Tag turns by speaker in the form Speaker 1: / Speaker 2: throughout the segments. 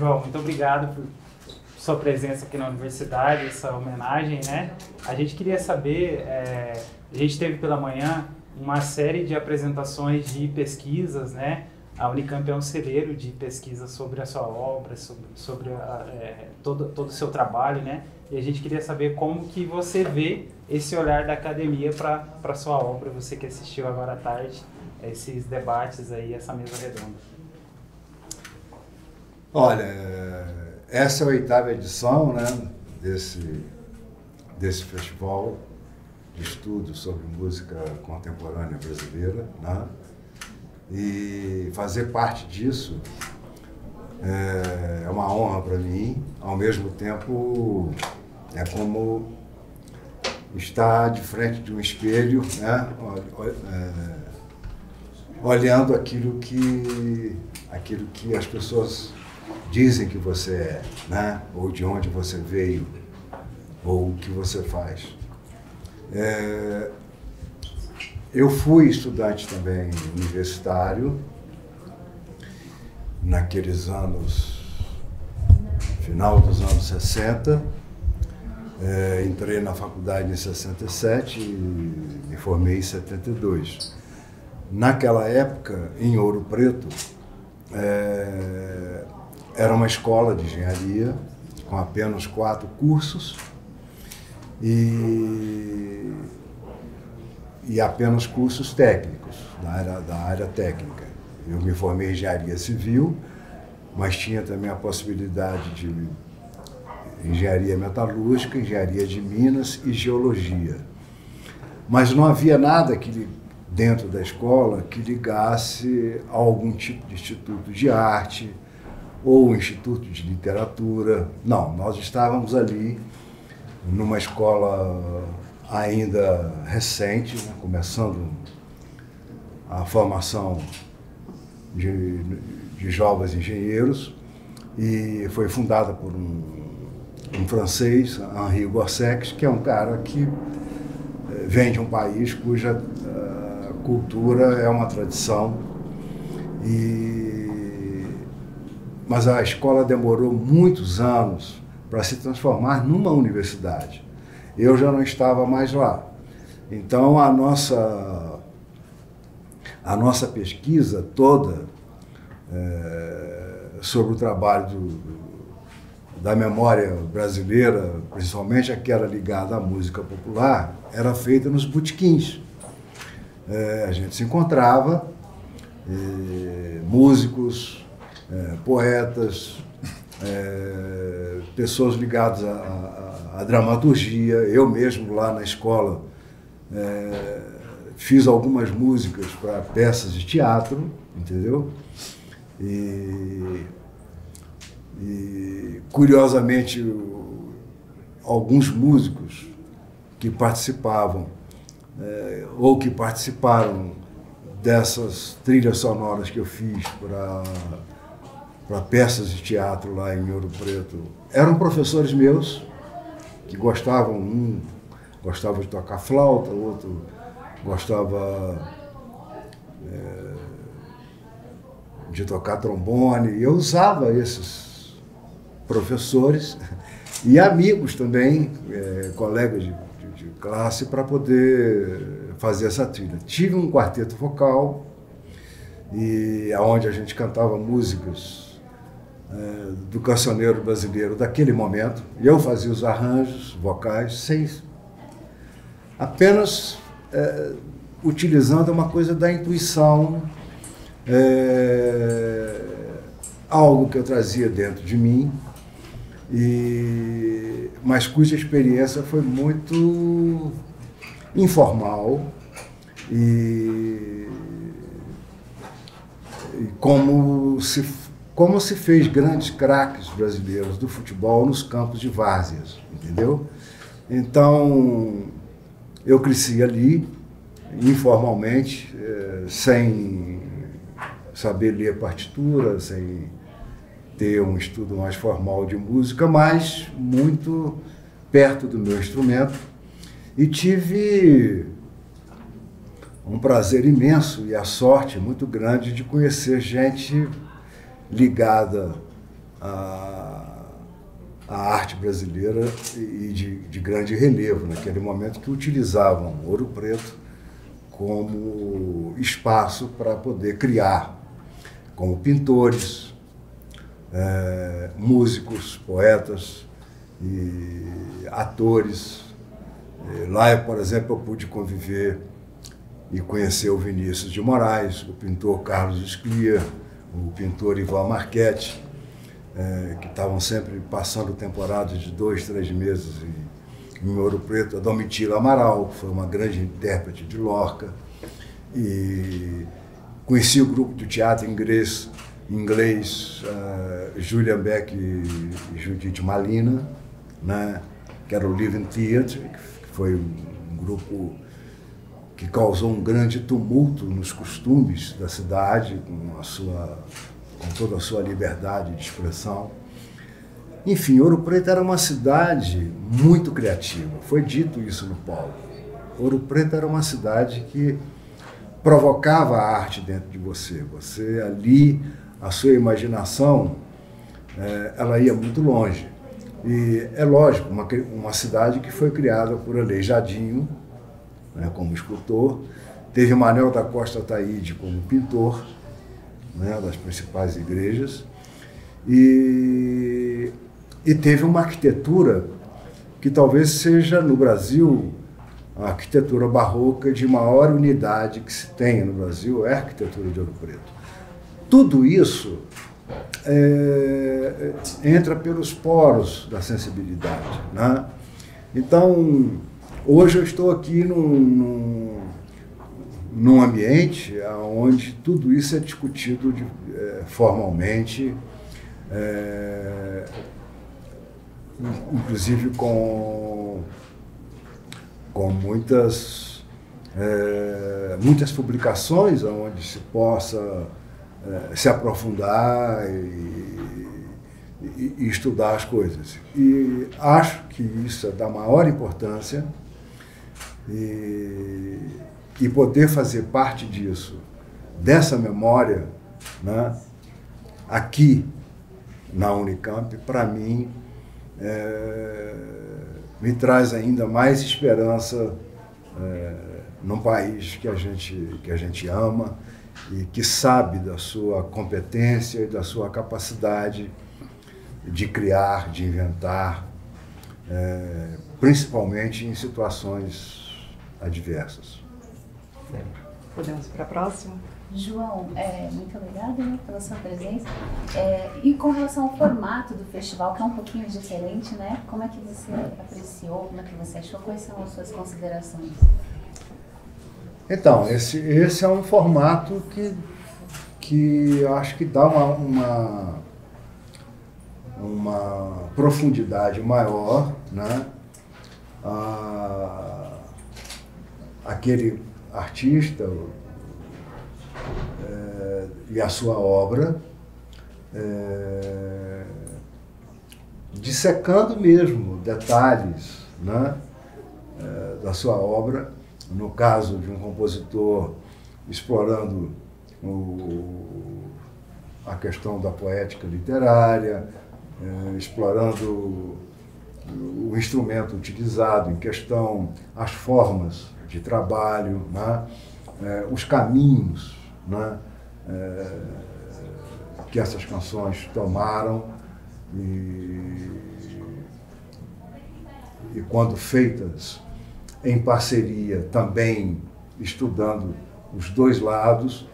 Speaker 1: João, muito obrigado por sua presença aqui na universidade, essa homenagem, né? A gente queria saber, a gente teve pela manhã uma série de apresentações de pesquisas, né? A Unicamp é um celeiro de pesquisa sobre a sua obra, sobre todo o seu trabalho, né? E a gente queria saber como que você vê esse olhar da academia para a sua obra, você que assistiu agora à tarde, esses debates aí, essa mesa redonda.
Speaker 2: Olha, essa é a 8ª edição, né, desse festival de estudos sobre música contemporânea brasileira, né? E fazer parte disso é uma honra para mim, ao mesmo tempo é como estar de frente de um espelho, né? Olhando aquilo que as pessoas dizem que você é, né? Ou de onde você veio, ou o que você faz. Eu fui estudante também universitário, naqueles anos, final dos anos 60, entrei na faculdade em 67 e me formei em 72. Naquela época, em Ouro Preto, era uma escola de engenharia com apenas 4 cursos e apenas cursos técnicos, da área técnica. Eu me formei em engenharia civil, mas tinha também a possibilidade de engenharia metalúrgica, engenharia de minas e geologia. Mas não havia nada dentro da escola que ligasse a algum tipo de instituto de arte ou instituto de literatura. Não, nós estávamos ali numa escola ainda recente, né, começando a formação de jovens engenheiros, e foi fundada por um francês, Henri Gorsex, que é um cara que vem de um país cuja cultura é uma tradição, mas a escola demorou muitos anos para se transformar numa universidade. Eu já não estava mais lá. Então, a nossa pesquisa toda sobre o trabalho da memória brasileira, principalmente aquela ligada à música popular, era feita nos botequins. A gente se encontrava, músicos, poetas, pessoas ligadas à dramaturgia. Eu mesmo, lá na escola, fiz algumas músicas para peças de teatro, entendeu? E curiosamente, alguns músicos que participavam ou que participaram dessas trilhas sonoras que eu fiz para peças de teatro lá em Ouro Preto eram professores meus que gostavam, um gostava de tocar flauta, o outro gostava de tocar trombone, e eu usava esses professores e amigos também, colegas de classe, para poder fazer essa trilha. Tive um quarteto vocal, onde a gente cantava músicas do cancioneiro brasileiro daquele momento, e eu fazia os arranjos vocais, apenas utilizando uma coisa da intuição, algo que eu trazia dentro de mim, mas cuja experiência foi muito informal e como se fez grandes craques brasileiros do futebol nos campos de várzeas, entendeu? Então, eu cresci ali, informalmente, sem saber ler partitura, sem ter um estudo mais formal de música, mas muito perto do meu instrumento, e tive um prazer imenso e a sorte muito grande de conhecer gente ligada a arte brasileira e de grande relevo, naquele momento que utilizavam Ouro Preto como espaço para poder criar, como pintores, músicos, poetas e atores. Lá, por exemplo, eu pude conviver e conhecer o Vinícius de Moraes, o pintor Carlos Esclia, o pintor Ivan Marchetti, que estavam sempre passando temporadas de 2, 3 meses em Ouro Preto. A Domitila Amaral, que foi uma grande intérprete de Lorca. E conheci o grupo de teatro inglês Julian Beck e Judith Malina, né, que era o Living Theatre, que foi um grupo que causou um grande tumulto nos costumes da cidade, com toda a sua liberdade de expressão. Enfim, Ouro Preto era uma cidade muito criativa. Foi dito isso no Polo. Ouro Preto era uma cidade que provocava a arte dentro de você. Você ali, a sua imaginação, ela ia muito longe. E é lógico, uma cidade que foi criada por Aleijadinho, né, como escultor, teve Manuel da Costa Ataíde como pintor, né, das principais igrejas, e teve uma arquitetura que talvez seja no Brasil a arquitetura barroca de maior unidade que se tem no Brasil, é a arquitetura de Ouro Preto. Tudo isso entra pelos poros da sensibilidade, né? Então, hoje eu estou aqui num ambiente onde tudo isso é discutido formalmente, inclusive com muitas publicações onde se possa se aprofundar e estudar as coisas. E acho que isso é da maior importância, e poder fazer parte disso, dessa memória, né, aqui na Unicamp, para mim, me traz ainda mais esperança num país que a gente ama e que sabe da sua competência e da sua capacidade de criar, de inventar, principalmente em situações adversas.
Speaker 3: Podemos ir para a próxima?
Speaker 4: João, muito obrigada, né, pela sua presença. E com relação ao formato do festival, que é um pouquinho diferente, né? Como é que você apreciou, como é que você achou, quais são as suas considerações?
Speaker 2: Então, esse é um formato que eu acho que dá uma profundidade maior, né? Aquele artista e a sua obra, dissecando mesmo detalhes, né, da sua obra, no caso de um compositor explorando a questão da poética literária, explorando o instrumento utilizado em questão, as formas de trabalho, né, os caminhos, né, que essas canções tomaram e quando feitas em parceria, também estudando os dois lados,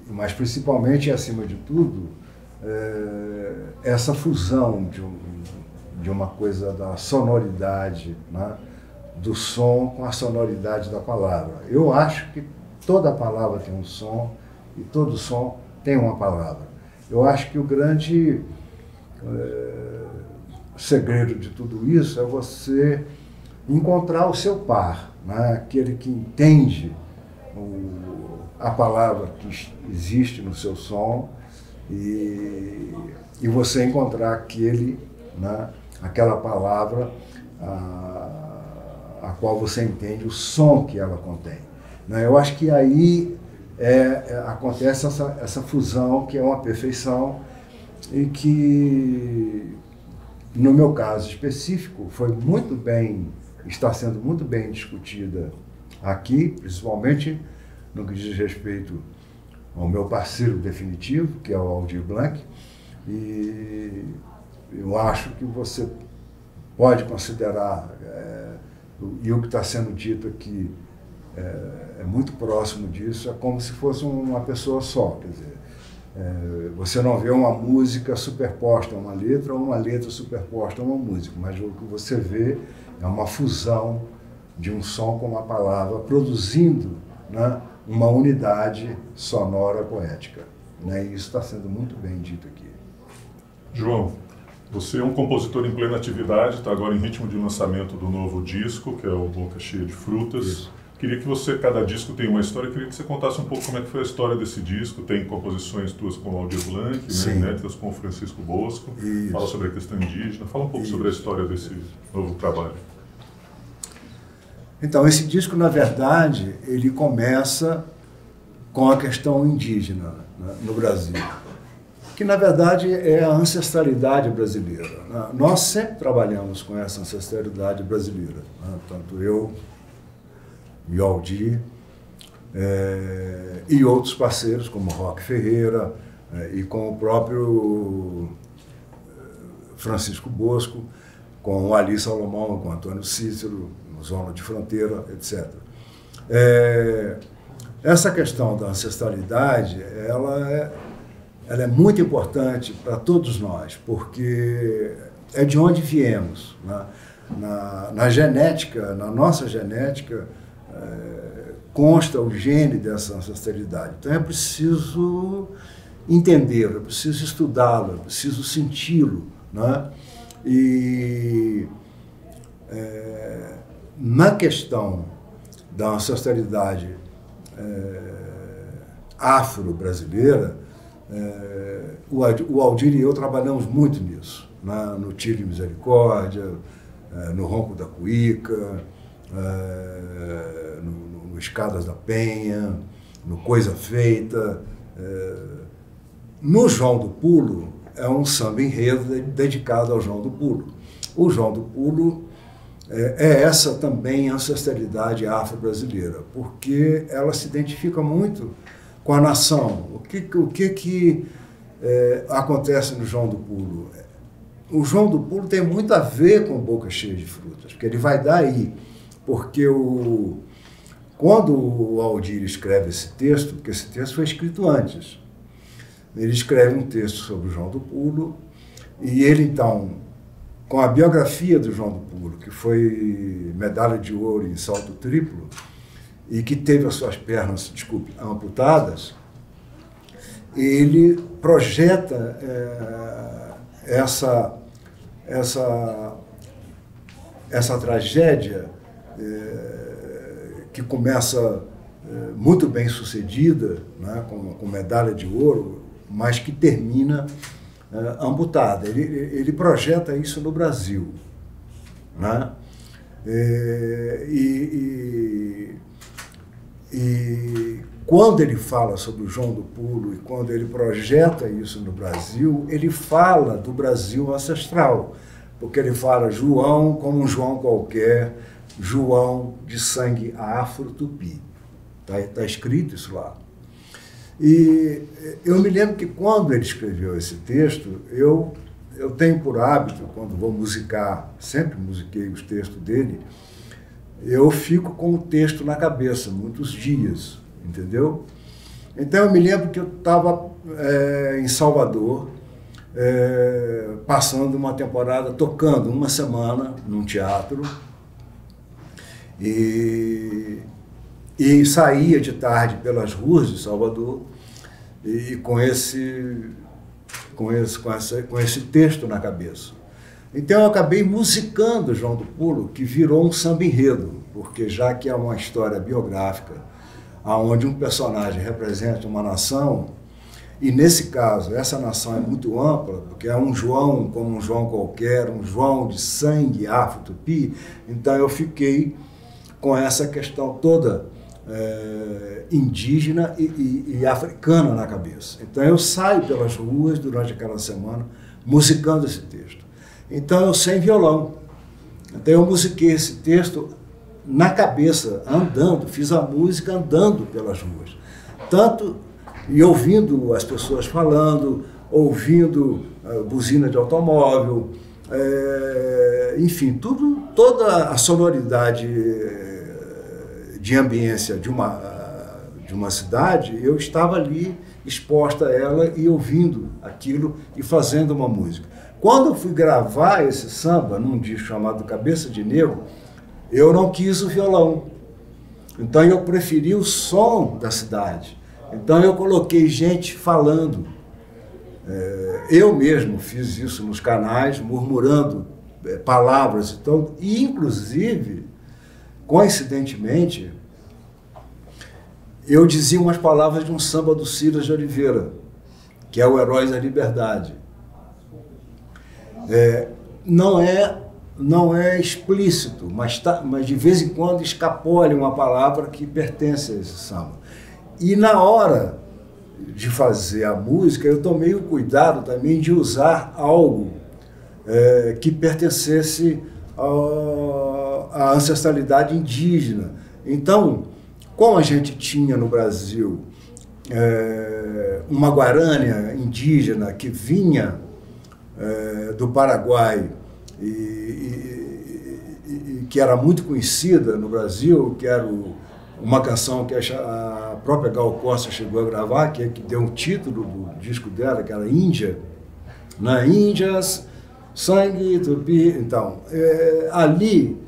Speaker 2: mas principalmente, acima de tudo, essa fusão de uma coisa da sonoridade, né, do som com a sonoridade da palavra. Eu acho que toda palavra tem um som e todo som tem uma palavra. Eu acho que o grande segredo de tudo isso é você encontrar o seu par, né? Aquele que entende a palavra que existe no seu som e você encontrar né, aquela palavra a qual você entende o som que ela contém. Eu acho que aí acontece essa fusão, que é uma perfeição, e que, no meu caso específico, está sendo muito bem discutida aqui, principalmente no que diz respeito ao meu parceiro definitivo, que é o Aldir Blanc, e eu acho que você pode considerar, e o que está sendo dito aqui é muito próximo disso, é como se fosse uma pessoa só, quer dizer, você não vê uma música superposta a uma letra ou uma letra superposta a uma música, mas o que você vê é uma fusão de um som com uma palavra, produzindo, né, uma unidade sonora poética. Né? E isso está sendo muito bem dito aqui.
Speaker 5: João, você é um compositor em plena atividade, está agora em ritmo de lançamento do novo disco, que é o Boca Cheia de Frutas. Isso. Queria que você, cada disco tem uma história, queria que você contasse um pouco como é que foi a história desse disco. Tem composições tuas com o Aldir Blanc, né, inéditas com o Francisco Bosco. Isso. Fala sobre a questão indígena. Fala um pouco sobre a história desse novo trabalho.
Speaker 2: Então, esse disco, na verdade, ele começa com a questão indígena, né, no Brasil, que, na verdade, é a ancestralidade brasileira. Né? Nós sempre trabalhamos com essa ancestralidade brasileira, né? Tanto eu e o Aldir, e outros parceiros, como Roque Ferreira, e com o próprio Francisco Bosco, com o Ali Salomão, com o Antônio Cícero, Zona de Fronteira, etc. Essa questão da ancestralidade, ela é muito importante para todos nós, porque é de onde viemos. Né? Na genética, na nossa genética, consta o gene dessa ancestralidade. Então é preciso entendê-lo, é preciso estudá-lo, é preciso senti-lo. Né? E na questão da ancestralidade afro-brasileira, o Aldir e eu trabalhamos muito nisso, né? No Tire Misericórdia, no Ronco da Cuíca, no Escadas da Penha, no Coisa Feita. No João do Pulo, é um samba enredo dedicado ao João do Pulo. O João do Pulo é essa também ancestralidade afro-brasileira, porque ela se identifica muito com a nação. O que acontece no João do Pulo? O João do Pulo tem muito a ver com Boca Cheia de Frutas, porque ele vai daí, porque quando o Aldir escreve esse texto, porque esse texto foi escrito antes, ele escreve um texto sobre o João do Pulo, e ele então, com a biografia do João do Pulo, que foi medalha de ouro em salto triplo, e que teve as suas pernas, amputadas, ele projeta essa tragédia que começa muito bem sucedida, né, com medalha de ouro, mas que termina amputada. Ele projeta isso no Brasil. Né? E quando ele fala sobre o João do Pulo e quando ele projeta isso no Brasil, ele fala do Brasil ancestral, porque ele fala João como um João qualquer, João de sangue afro-tupi. Tá escrito isso lá. E eu me lembro que quando ele escreveu esse texto, eu tenho por hábito, quando vou musicar, sempre musiquei os textos dele, eu fico com o texto na cabeça, muitos dias, entendeu? Então eu me lembro que eu estava em Salvador, passando uma temporada, tocando uma semana num teatro, e saía de tarde pelas ruas de Salvador, e com esse texto na cabeça. Então eu acabei musicando João do Pulo, que virou um samba enredo, porque já que é uma história biográfica, onde um personagem representa uma nação, e nesse caso essa nação é muito ampla, porque é um João como um João qualquer, um João de sangue afro-tupi, então eu fiquei com essa questão toda indígena e africana na cabeça. Então eu saio pelas ruas durante aquela semana musicando esse texto. Então eu sem violão. Então eu musiquei esse texto na cabeça, andando, fiz a música andando pelas ruas. Tanto e ouvindo as pessoas falando, ouvindo buzina de automóvel, enfim, toda a sonoridade de ambiência de uma cidade, eu estava ali exposta a ela e ouvindo aquilo e fazendo uma música. Quando eu fui gravar esse samba num disco chamado Cabeça de Negro, eu não quis o violão. Então eu preferi o som da cidade. Então eu coloquei gente falando. Eu mesmo fiz isso nos canais, murmurando palavras. Então, e inclusive, coincidentemente, eu dizia umas palavras de um samba do Silas de Oliveira, que é o Heróis da Liberdade. Não é explícito, mas de vez em quando escapole uma palavra que pertence a esse samba. E na hora de fazer a música, eu tomei o cuidado também de usar algo que pertencesse à ancestralidade indígena. Então, como a gente tinha no Brasil uma guarânia indígena que vinha do Paraguai e que era muito conhecida no Brasil, que era uma canção que a própria Gal Costa chegou a gravar, que deu um título do disco dela, que era Índia, né? Índias, sangue, tupi. Então, ali,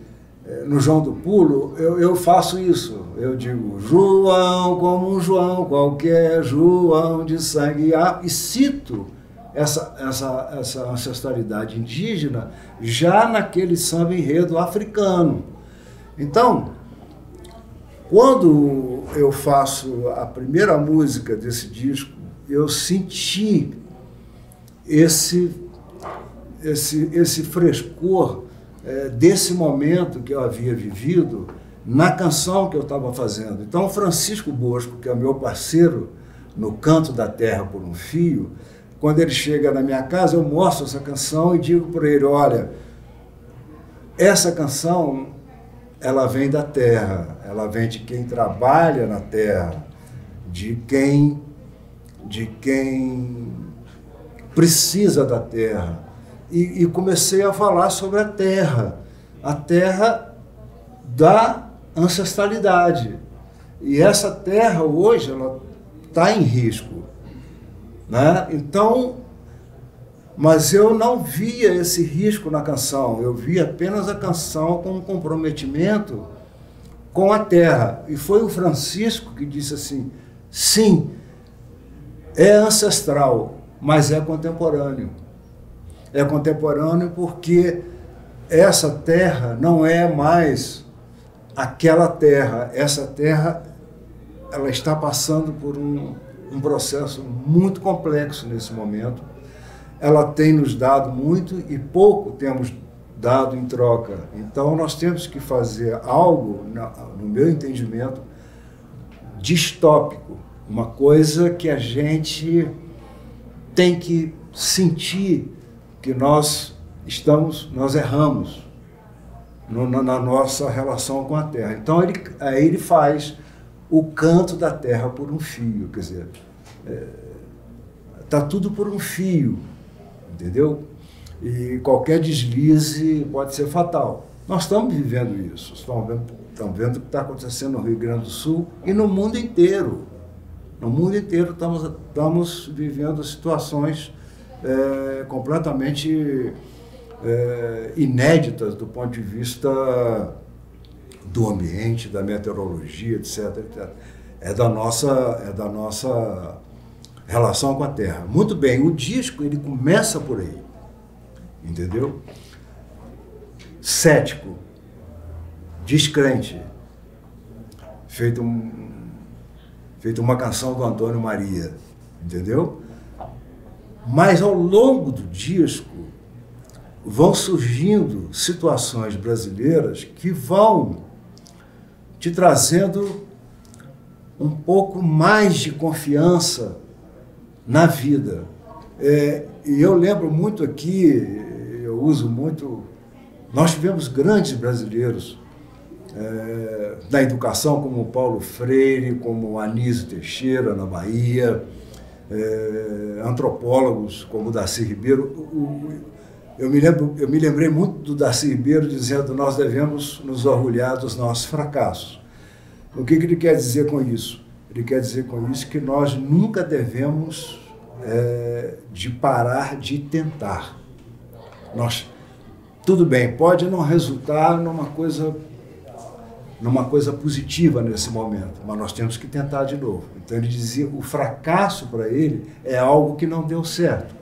Speaker 2: no João do Pulo, eu faço isso. Eu digo, João como um João qualquer, João de sangue, e cito essa ancestralidade indígena já naquele samba enredo africano. Então, quando eu faço a primeira música desse disco, eu senti esse frescor desse momento que eu havia vivido na canção que eu estava fazendo. Então, Francisco Bosco, que é meu parceiro no Canto da Terra por um Fio, quando ele chega na minha casa, eu mostro essa canção e digo para ele, olha, essa canção, ela vem da terra, ela vem de quem trabalha na terra, de quem precisa da terra. E comecei a falar sobre a terra da ancestralidade. E essa terra hoje, ela está em risco, né? Então, mas eu não via esse risco na canção, eu via apenas a canção com um comprometimento com a terra. E foi o Francisco que disse assim, sim, é ancestral, mas é contemporâneo. É contemporâneo porque essa terra não é mais aquela terra. Essa terra, ela está passando por um processo muito complexo nesse momento. Ela tem nos dado muito e pouco temos dado em troca. Então, nós temos que fazer algo, no meu entendimento, distópico. Uma coisa que a gente tem que sentir que nós erramos na nossa relação com a terra. Então, aí ele faz o Canto da Terra por um Fio, quer dizer, está tudo por um fio, entendeu? E qualquer deslize pode ser fatal. Nós estamos vivendo isso, estamos vendo o que está acontecendo no Rio Grande do Sul e no mundo inteiro. No mundo inteiro estamos vivendo situações completamente inéditas do ponto de vista do ambiente, da meteorologia, etc, etc. É da nossa relação com a Terra. Muito bem, o disco ele começa por aí, entendeu? Cético, descrente, feito uma canção do Antônio Maria, entendeu? Mas ao longo do disco vão surgindo situações brasileiras que vão te trazendo um pouco mais de confiança na vida. E eu lembro muito aqui, eu uso muito, nós tivemos grandes brasileiros da educação, como Paulo Freire, como Anísio Teixeira, na Bahia, antropólogos como Darcy Ribeiro. Eu me lembrei muito do Darcy Ribeiro dizendo: nós devemos nos orgulhar dos nossos fracassos. O que ele quer dizer com isso? Ele quer dizer com isso que nós nunca devemos de parar de tentar. Tudo bem, pode não resultar numa coisa positiva nesse momento, mas nós temos que tentar de novo. Então ele dizia, o fracasso para ele é algo que não deu certo,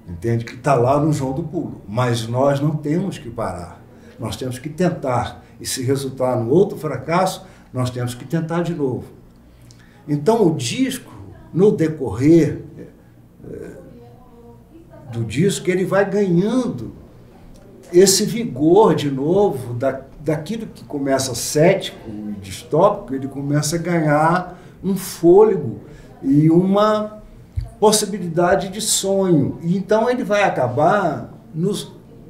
Speaker 2: entende? Que está lá no João do Pulo, mas nós não temos que parar, nós temos que tentar, e se resultar no outro fracasso, nós temos que tentar de novo. Então o disco, no decorrer do disco, ele vai ganhando esse vigor de novo, daquilo que começa cético e distópico, ele começa a ganhar um fôlego e uma possibilidade de sonho. E então ele vai acabar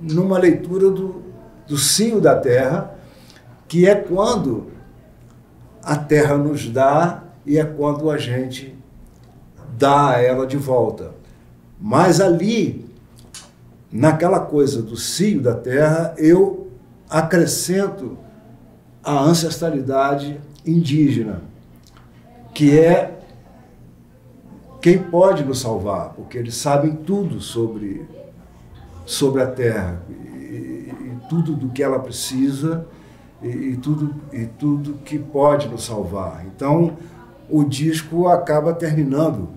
Speaker 2: numa leitura do cio da terra, que é quando a terra nos dá e é quando a gente dá a ela de volta. Mas ali, naquela coisa do cio da terra, eu acrescento a ancestralidade indígena, que é quem pode nos salvar, porque eles sabem tudo sobre a terra, e tudo do que ela precisa, e tudo que pode nos salvar. Então, o disco acaba terminando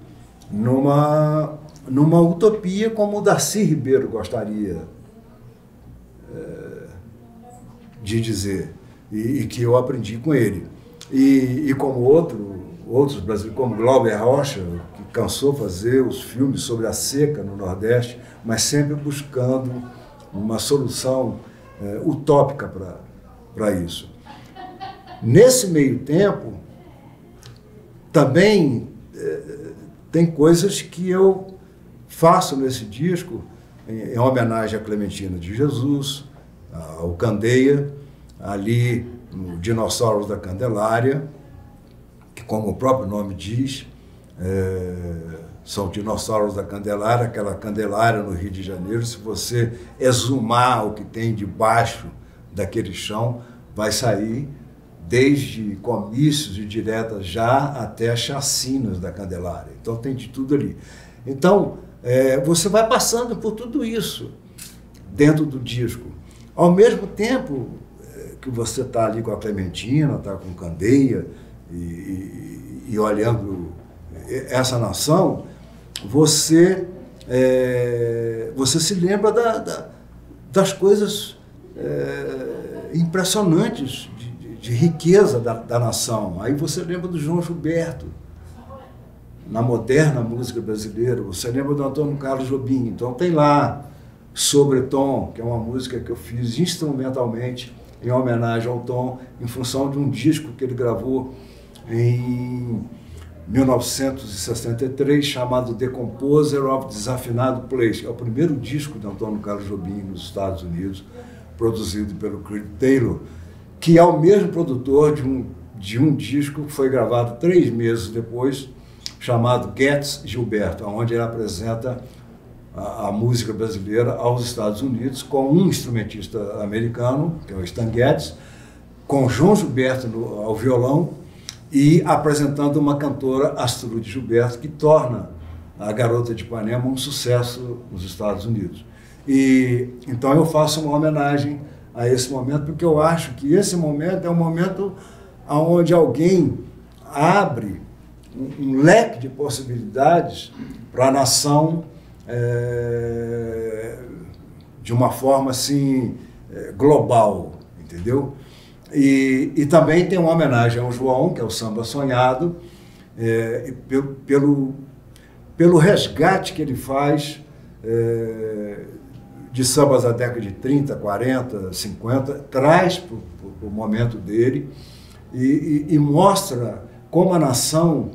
Speaker 2: numa utopia como o Darcy Ribeiro gostaria de dizer, e que eu aprendi com ele. E como outros brasileiros, como Glauber Rocha, que cansou fazer os filmes sobre a seca no Nordeste, mas sempre buscando uma solução utópica para isso. Nesse meio tempo, também tem coisas que eu faço nesse disco em homenagem a Clementina de Jesus, ao Candeia, ali no Dinossauros da Candelária, que, como o próprio nome diz, são dinossauros da Candelária, aquela Candelária no Rio de Janeiro. Se você exumar o que tem debaixo daquele chão, vai sair desde comícios e diretas já até chacinas da Candelária. Então tem de tudo ali. Então você vai passando por tudo isso dentro do disco. Ao mesmo tempo que você está ali com a Clementina, está com Candeia e olhando essa nação, você se lembra das coisas impressionantes de riqueza da nação. Aí você lembra do João Gilberto, na moderna música brasileira, você lembra do Antônio Carlos Jobim. Então tem lá Sobretom, que é uma música que eu fiz instrumentalmente em homenagem ao Tom, em função de um disco que ele gravou em 1963, chamado The Composer of Desafinado Place, que é o primeiro disco de Antônio Carlos Jobim nos Estados Unidos, produzido pelo Creed Taylor, que é o mesmo produtor de um disco que foi gravado 3 meses depois, chamado Getz Gilberto, onde ele apresenta a música brasileira aos Estados Unidos com um instrumentista americano, que é o Stan Getz, com João Gilberto ao violão e apresentando uma cantora, Astrude Gilberto, que torna a Garota de Ipanema um sucesso nos Estados Unidos. E então eu faço uma homenagem a esse momento, porque eu acho que esse momento é um momento onde alguém abre um leque de possibilidades para a nação de uma forma assim global, entendeu? E também tem uma homenagem ao João, que é o Samba Sonhado, pelo resgate que ele faz de sambas da década de 30, 40, 50, traz para o momento dele e mostra como a nação,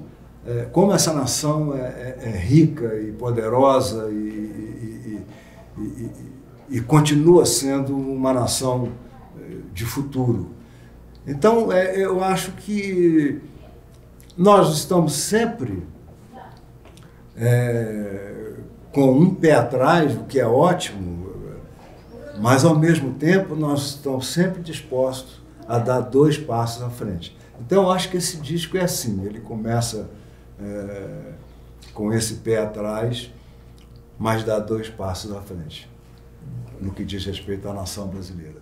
Speaker 2: como essa nação é rica e poderosa e continua sendo uma nação de futuro. Então, eu acho que nós estamos sempre com um pé atrás, o que é ótimo, mas ao mesmo tempo nós estamos sempre dispostos a dar 2 passos à frente. Então, eu acho que esse disco é assim, ele começa com esse pé atrás, mas dá 2 passos à frente, no que diz respeito à nação brasileira.